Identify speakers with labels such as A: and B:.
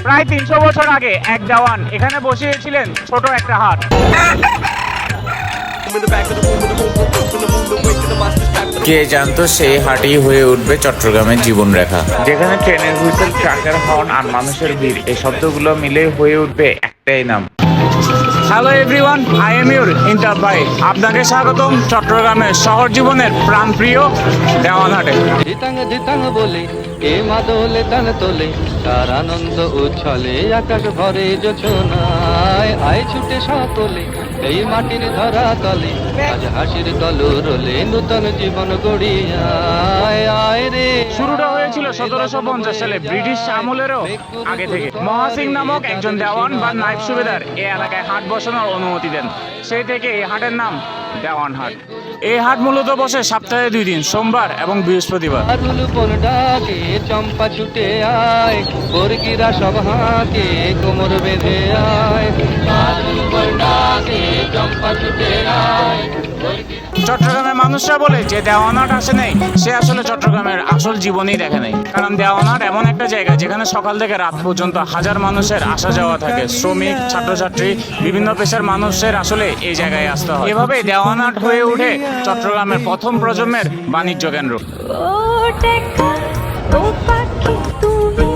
A: প্রায় 300 বছর আগে এক দেওয়ান এখানে বসিয়েছিলেন ছোট একটা হাট।
B: কে জানতো সেই হাটই হয়ে উঠবে চট্টগ্রামের জীবনরেখা, যেখানে ট্রেনের হুইসেল, ট্রাকের হর্ন আর মানুষের ভিড় এই শব্দগুলো মিলে হয়ে উঠবে একটাই নাম।
A: Hello everyone, I am your inter ভাই। আপনাকে স্বাগতম চট্টগ্রামের শহর জীবনের প্রাণপ্রিয় দেওয়ানহাটে।
C: ধিতাং ধিতাং বলে এ মাদলে তান তোলে, তার আনন্দ উচ্ছলে আকাশ ভরে যোছনায়। আয় ছুটে সকলে এই মাটির ধরা তলে, আজ হাসির কলরলে নূতন জীবন গড়িয়ায়। আয় রে।
A: শুরুটা হয়েছিল 1750 সালে, ব্রিটিশ আমলেরও আগে থেকে। মহাসিং নামক একজন দেওয়ান বা নায়েব সুবেদার এই এলাকায় হাট বসানোর অনুমতি দেন। সেই থেকে এই হাটের নাম দেওয়ানহাট। এই হাট মূলত বসে সপ্তাহে 2 দিন, সোমবার এবং বৃহস্পতিবার।
C: আরুল বন ডাকে চম্পা ছুটে আয়, বর্গিরা সব হাঁকে কোমর বেঁধে আয়। আরুল বন ডাকে চম্পা ছুটে আয়।
A: চট্টগ্রামের মানুষরা বলে যে দেওয়ানহাট আসে নেই, সে আসলে চট্টগ্রামের আসল জীবনই দেখে নেই। কারণ দেওয়ানহাট এমন একটা জায়গা যেখানে সকাল থেকে রাত পর্যন্ত হাজার মানুষের আসা যাওয়া থাকে। শ্রমিক, ছাত্রছাত্রী, বিভিন্ন পেশার মানুষের আসলে এই জায়গায় আসতে হয়। এভাবেই দেওয়ানহাট হয়ে ওঠে চট্টগ্রামের প্রথম প্রজন্মের বাণিজ্য কেন্দ্র।
D: ও টেকা ও পাখি তুমি